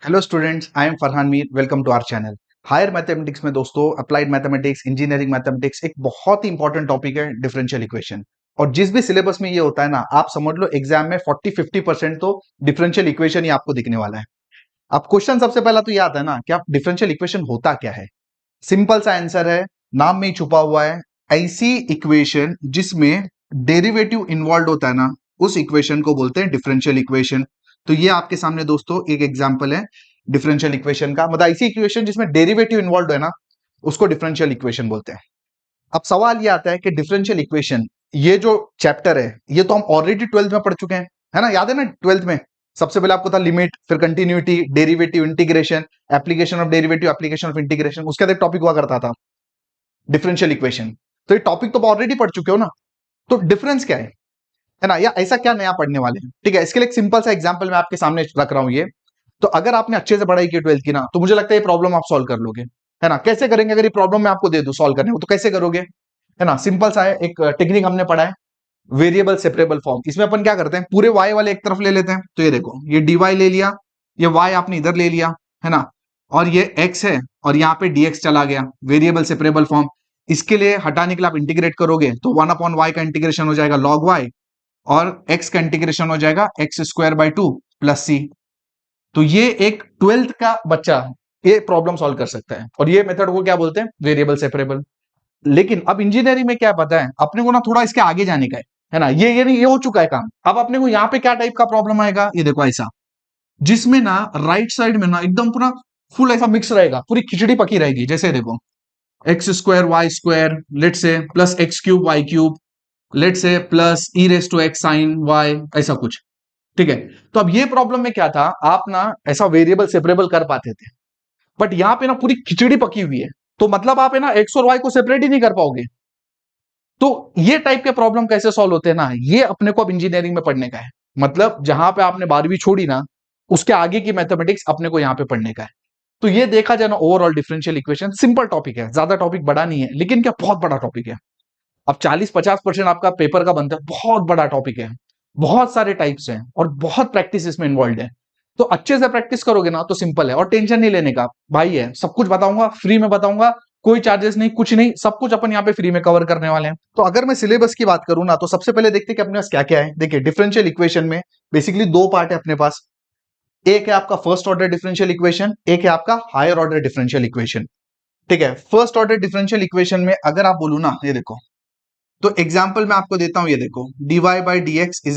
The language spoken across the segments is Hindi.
Hello students, I am Farhan Mir. Welcome to our channel. Higher mathematics में दोस्तों अप्लाइड मैथमेटिक्स, इंजीनियरिंग मैथमेटिक्स एक बहुत ही इंपॉर्टेंट टॉपिक है डिफरेंशियल इक्वेशन। और जिस भी सिलेबस में ये होता है ना, आप समझ लो एग्जाम में 40-50% तो डिफरेंशियल इक्वेशन ही आपको दिखने वाला है। अब क्वेश्चन सबसे पहला तो ये आता है ना कि आप डिफरेंशियल इक्वेशन होता क्या है। सिंपल सा आंसर है, नाम में ही छुपा हुआ है। ऐसी इक्वेशन जिसमें डेरिवेटिव इन्वॉल्व होता है ना, उस इक्वेशन को बोलते हैं डिफरेंशियल इक्वेशन। तो ये आपके सामने दोस्तों एक एग्जांपल है डिफरेंशियल इक्वेशन का। मतलब ऐसी इक्वेशन जिसमें डेरिवेटिव इन्वॉल्व है ना, उसको डिफरेंशियल इक्वेशन बोलते हैं। अब सवाल ये आता है कि डिफरेंशियल इक्वेशन, ये जो चैप्टर है ये तो हम ऑलरेडी 12th में पढ़ चुके हैं, है ना? याद है ना? 12th में सबसे पहले आपको था लिमिट, फिर continuity, derivative, integration, application of derivative, application of integration. उसके बाद एक टॉपिक हुआ करता था डिफरेंशियल इक्वेशन। तो ये टॉपिक तो ऑलरेडी पढ़ चुके हो ना, तो डिफरेंस क्या है ना? या ऐसा क्या नया पढ़ने वाले हैं? ठीक है, इसके लिए एक सिंपल सा एग्जांपल मैं आपके सामने रख रहा हूं ये। तो अगर आपने अच्छे से पढ़ाई की 12th की ना, तो मुझे लगता है ये प्रॉब्लम आप सॉल्व कर लोगे, है ना? कैसे करेंगे? अगर ये प्रॉब्लम मैं आपको दे दूं सॉल्व करने को, तो कैसे करोगे, है ना? सिंपल सा है, एक टेक्निक हमने पढ़ा है, वेरिएबल सेपरेबल फॉर्म। इसमें अपन क्या करते हैं, पूरे y वाले एक तरफ ले लेते हैं। तो ये देखो, ये dy ले लिया, ये y आपने इधर ले लिया, है ना? और ये x है, और यहाँ पे dx चला गया, वेरिएबल सेपरेबल फॉर्म। इसके लिए हटाने के लिए आप इंटीग्रेट करोगे तो 1/y का इंटीग्रेशन हो जाएगा log y, और x का इंटीग्रेशन हो जाएगा x² by 2 प्लस c। तो ये एक 12th का बच्चा ये प्रॉब्लम सॉल्व कर सकता है, और ये मेथड को क्या बोलते हैं, वेरिएबल सेपरेबल। लेकिन अब इंजीनियरिंग में क्या पता है अपने को ना, थोड़ा इसके आगे जाने का है ना? ये नहीं, ये हो चुका है काम। अब अपने को यहाँ पे क्या टाइप का प्रॉब्लम आएगा, ये देखो ऐसा, जिसमें ना राइट साइड में ना एकदम पूरा फुल ऐसा मिक्स रहेगा, पूरी खिचड़ी पकी रहेगी। जैसे देखो, x² y² लेट से प्लस x³ y³ लेट से प्लस e⁻x sin y, ऐसा कुछ। ठीक है, तो अब ये प्रॉब्लम में क्या था, आप ना ऐसा वेरिएबल सेपरेबल कर पाते थे, बट यहां पे ना पूरी खिचड़ी पकी हुई है। तो मतलब आप है ना एक्स और वाई को सेपरेट ही नहीं कर पाओगे। तो ये टाइप के प्रॉब्लम कैसे सॉल्व होते हैं ना, ये अपने को अब इंजीनियरिंग में पढ़ने का है। मतलब जहां पे आपने 12वीं छोड़ी ना, उसके आगे की मैथमेटिक्स अपने को यहां पे पढ़ने का है। तो ये देखा जाए ना, overall differential equation simple topic है, ज्यादा टॉपिक बड़ा नहीं है, लेकिन क्या बहुत बड़ा टॉपिक है। अब 40-50% आपका पेपर का बनता है, बहुत बड़ा टॉपिक है, बहुत सारे टाइप्स हैं, और बहुत प्रैक्टिस इसमें इन्वॉल्व है। तो अच्छे से प्रैक्टिस करोगे ना तो सिंपल है, और टेंशन नहीं लेने का भाई है। सब कुछ बताऊंगा, फ्री में बताऊंगा, कोई चार्जेस नहीं, कुछ नहीं, सब कुछ अपन यहाँ पे फ्री में कवर करने वाले हैं। तो अगर मैं सिलेबस की बात करूं ना, तो सबसे पहले देखते हैं कि अपने पास क्या क्या है। देखिए, डिफरेंशियल इक्वेशन में बेसिकली दो पार्ट है अपने पास। एक है आपका फर्स्ट ऑर्डर डिफरेंशियल इक्वेशन, एक है आपका हायर ऑर्डर डिफरेंशियल इक्वेशन। ठीक है, फर्स्ट ऑर्डर डिफरेंशियल इक्वेशन में अगर आप बोलू ना, ये देखो, तो एग्जाम्पल मैं आपको देता हूं, ये देखो, dy/dx =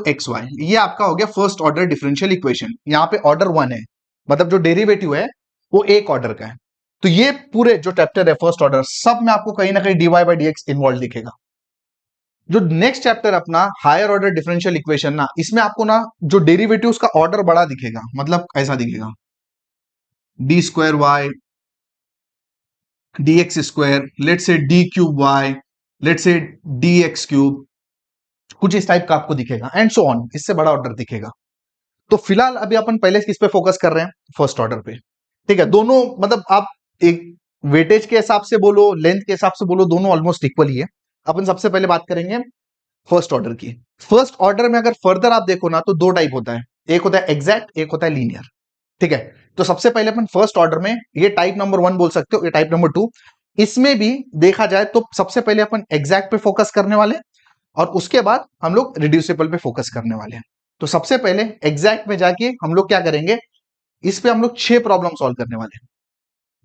xy, ये आपका हो गया फर्स्ट ऑर्डर डिफरेंशियल इक्वेशन। यहाँ पे ऑर्डर 1 है, मतलब जो डेरिवेटिव है वो एक ऑर्डर का है। तो ये पूरे जो चैप्टर है फर्स्ट ऑर्डर, सब में आपको कहीं ना कहीं dy/dx इन्वॉल्व दिखेगा। जो नेक्स्ट चैप्टर अपना हायर ऑर्डर डिफरेंशियल इक्वेशन ना, इसमें आपको ना जो डेरिवेटिव का ऑर्डर बड़ा दिखेगा, मतलब ऐसा दिखेगा, d²y dx², लेट से d³y, लेट से dx³, कुछ इस टाइप का आपको दिखेगा, एंड सो ऑन, इससे बड़ा ऑर्डर दिखेगा। तो फिलहाल अभी अपन पहले किस पे फोकस कर रहे हैं, फर्स्ट ऑर्डर पे। ठीक है, दोनों मतलब आप एक वेटेज के हिसाब से बोलो, लेंथ के हिसाब से बोलो, दोनों ऑलमोस्ट इक्वल ही है। अपन सबसे पहले बात करेंगे फर्स्ट ऑर्डर की। फर्स्ट ऑर्डर में अगर फर्दर आप देखो ना, तो दो टाइप होता है, एक होता है एग्जैक्ट, एक होता है लीनियर। ठीक है, तो सबसे पहले अपन फर्स्ट ऑर्डर में ये टाइप नंबर 1 बोल सकते हो, ये टाइप नंबर 2। इसमें भी देखा जाए तो सबसे पहले अपन एग्जैक्ट पे फोकस करने वाले हैं, और उसके बाद हम लोग रिड्यूसिबल पे फोकस करने वाले हैं। तो सबसे पहले एग्जैक्ट में जाके हम लोग क्या करेंगे, इस पे हम लोग 6 प्रॉब्लम सॉल्व करने वाले हैं।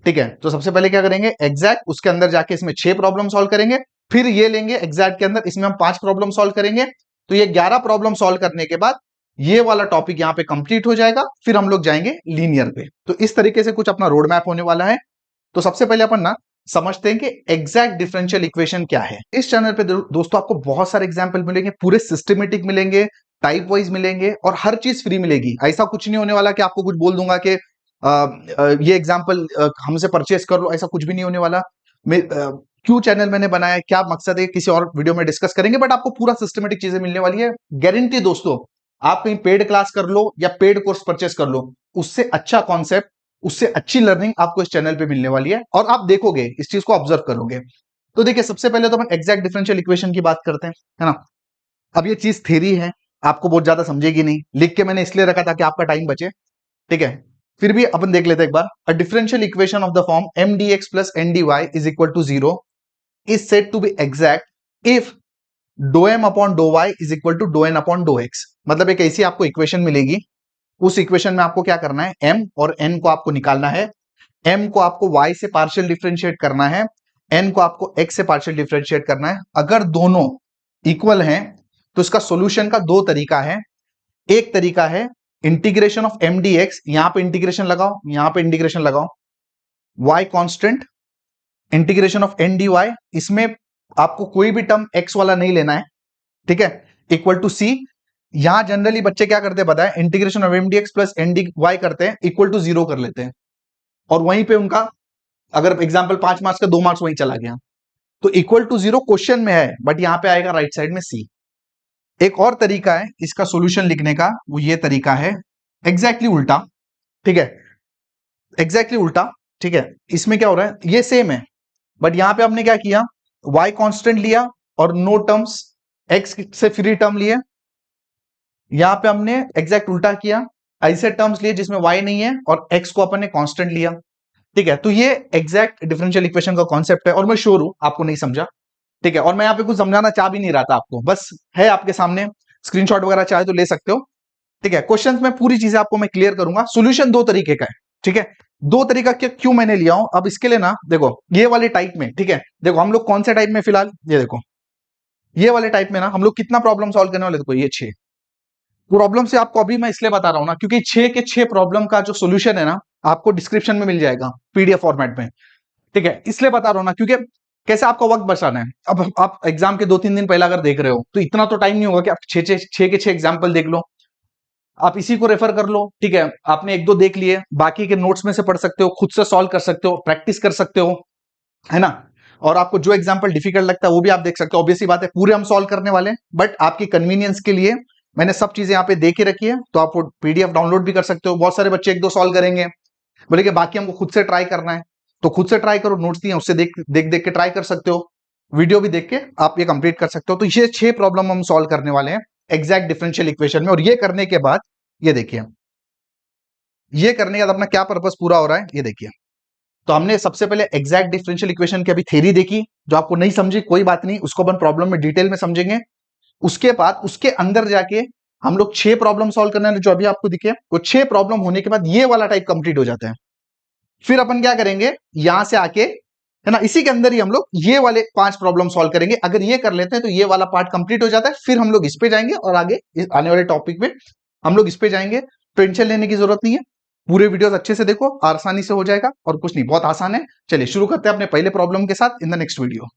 ठीक है, तो सबसे पहले क्या करेंगे, एग्जैक्ट, उसके अंदर जाके इसमें 6 प्रॉब्लम सॉल्व करेंगे। फिर ये लेंगे एग्जैक्ट के अंदर, इसमें हम 5 प्रॉब्लम सॉल्व करेंगे। तो ये 11 प्रॉब्लम सॉल्व करने के बाद ये वाला टॉपिक यहाँ पे कंप्लीट हो जाएगा। फिर हम लोग जाएंगे लीनियर पे। तो इस तरीके से कुछ अपना रोड मैप होने वाला है। तो सबसे पहले अपन ना समझते हैं कि एग्जैक्ट डिफरेंशियल इक्वेशन क्या है। इस चैनल पे दोस्तों आपको बहुत सारे एग्जांपल मिलेंगे, पूरे सिस्टमेटिक मिलेंगे, टाइप वाइज मिलेंगे, और हर चीज फ्री मिलेगी। ऐसा कुछ नहीं होने वाला कि आपको कुछ बोल दूंगा कि ये एग्जांपल हमसे परचेस कर लो, ऐसा कुछ भी नहीं होने वाला। क्यों चैनल मैंने बनाया, क्या मकसद है, किसी और वीडियो में डिस्कस करेंगे, बट आपको पूरा सिस्टमेटिक चीजें मिलने वाली है, गारंटी दोस्तों। आप कहीं पेड क्लास कर लो या पेड कोर्स परचेस कर लो, उससे अच्छा कॉन्सेप्ट, उससे अच्छी लर्निंग आपको इस चैनल पे मिलने वाली है, और आप देखोगे, इस चीज को ऑब्जर्व करोगे। तो देखिए, सबसे पहले तो अपन एग्जैक्ट डिफरेंशियल इक्वेशन की बात करते हैं, है ना? अब ये चीज थ्योरी है, आपको बहुत ज्यादा समझेगी नहीं, लिख के मैंने इसलिए रखा था कि आपका टाइम बचे। ठीक है, फिर भी अपन देख लेते हैं एक बार। A differential equation of the form M D X plus N D Y is equal to zero is said to be exact if do M upon do Y is equal to do N upon do X. मतलब एक ऐसी आपको इक्वेशन मिलेगी, उस इक्वेशन में आपको क्या करना है, एम और एन को आपको निकालना है, एम को आपको वाई से पार्शियल डिफरेंशिएट करना है, एन को आपको एक्स से पार्शियल डिफरेंशिएट करना है। अगर दोनों इक्वल हैं तो इसका सॉल्यूशन का दो तरीका है। एक तरीका है integration of M D X, यहां पे इंटीग्रेशन लगाओ, यहां पे इंटीग्रेशन लगाओ, Y constant, integration of N D Y, इसमें आपको कोई भी टर्म एक्स वाला नहीं लेना है, ठीक है, इक्वल टू सी। यहां जनरली बच्चे क्या करते हैं पता है, integration of M D X plus N D Y करते हैं, इक्वल टू जीरो कर लेते हैं, और वहीं पे उनका अगर एग्जाम्पल 5 मार्क्स का 2 मार्क्स वहीं चला गया। तो इक्वल टू जीरो क्वेश्चन में है, बट यहां पे आएगा राइट साइड में सी। एक और तरीका है इसका सॉल्यूशन लिखने का, वो ये तरीका है एग्जैक्टली उल्टा, ठीक है, एग्जैक्टली उल्टा, ठीक है। इसमें क्या हो रहा है, ये सेम है, बट यहां पे हमने क्या किया, y कांस्टेंट लिया और नो टर्म्स, x से फ्री टर्म लिए। यहां पे हमने एग्जैक्ट उल्टा किया, ऐसे टर्म्स लिए जिसमें y नहीं है और x को अपन ने कांस्टेंट लिया, ठीक है। तो ये एग्जैक्ट डिफरेंशियल इक्वेशन का कॉन्सेप्ट है, और मैं श्योर हूं आपको नहीं समझा, ठीक है। और मैं यहाँ पे कुछ समझाना चाह भी नहीं रहा था आपको, बस है आपके सामने, स्क्रीनशॉट वगैरह चाहे तो ले सकते हो, ठीक है। क्वेश्चंस में पूरी चीजें आपको मैं क्लियर करूंगा। सॉल्यूशन दो तरीके का है, ठीक है। दो तरीका क्यों मैंने लिया हूं, अब इसके लिए ना देखो, ये वाले टाइप में, ठीक है, देखो हम लोग कौन से टाइप में फिलहाल, ये देखो, ये वाले टाइप में ना हम लोग कितना प्रॉब्लम सॉल्व करने वाले, देखो ये 6 प्रॉब्लम से आपको अभी मैं इसलिए बता रहा हूं ना, क्योंकि 6 के 6 प्रॉब्लम का जो सोल्यूशन है ना, आपको डिस्क्रिप्शन में मिल जाएगा पीडीएफ फॉर्मेट में, ठीक है। इसलिए बता रहा हूं ना, क्योंकि कैसे आपका वक्त बचाना है। अब आप एग्जाम के 2-3 दिन पहले अगर देख रहे हो तो इतना तो टाइम नहीं होगा कि आप 6 के 6 एग्जाम्पल देख लो, आप इसी को रेफर कर लो, ठीक है। आपने एक दो देख लिए, बाकी के नोट्स में से पढ़ सकते हो, खुद से सॉल्व कर सकते हो, प्रैक्टिस कर सकते हो, है ना। और आपको जो एग्जाम्पल डिफिकल्ट लगता है वो भी आप देख सकते हो, ऑब्वियसली बात है पूरे हम सॉल्व करने वाले हैं, बट आपकी कन्वीनियंस के लिए मैंने सब चीजें यहाँ पे दे के रखी है, तो आप पीडीएफ डाउनलोड भी कर सकते हो। बहुत सारे बच्चे एक दो सॉल्व करेंगे, बोले कि बाकी हमको खुद से ट्राई करना है, तो खुद से ट्राई करो, नोट्स दिए उससे देख देख देख के ट्राई कर सकते हो, वीडियो भी देख के आप ये कंप्लीट कर सकते हो। तो ये 6 प्रॉब्लम हम सॉल्व करने वाले हैं एग्जैक्ट डिफरेंशियल इक्वेशन में, और ये करने के बाद ये देखिए, ये करने के बाद अपना क्या पर्पस पूरा हो रहा है, ये देखिए। तो हमने सबसे पहले एग्जैक्ट डिफरेंशियल इक्वेशन की अभी थ्योरी देखी, जो आपको नहीं समझी कोई बात नहीं, उसको अपन प्रॉब्लम में डिटेल में समझेंगे। उसके बाद उसके अंदर जाके हम लोग 6 प्रॉब्लम सॉल्व करने वाले, जो अभी आपको दिखे, वो 6 प्रॉब्लम होने के बाद ये वाला टाइप कंप्लीट हो जाता है। फिर अपन क्या करेंगे, यहां से आके, है ना, इसी के अंदर ही हम लोग ये वाले 5 प्रॉब्लम सॉल्व करेंगे। अगर ये कर लेते हैं तो ये वाला पार्ट कंप्लीट हो जाता है, फिर हम लोग इस पे जाएंगे और आगे इस आने वाले टॉपिक में हम लोग इस पे जाएंगे। टेंशन लेने की जरूरत नहीं है, पूरे वीडियोस अच्छे से देखो, आसानी से हो जाएगा, और कुछ नहीं, बहुत आसान है। चलिए शुरू करते हैं अपने पहले प्रॉब्लम के साथ इन द नेक्स्ट वीडियो।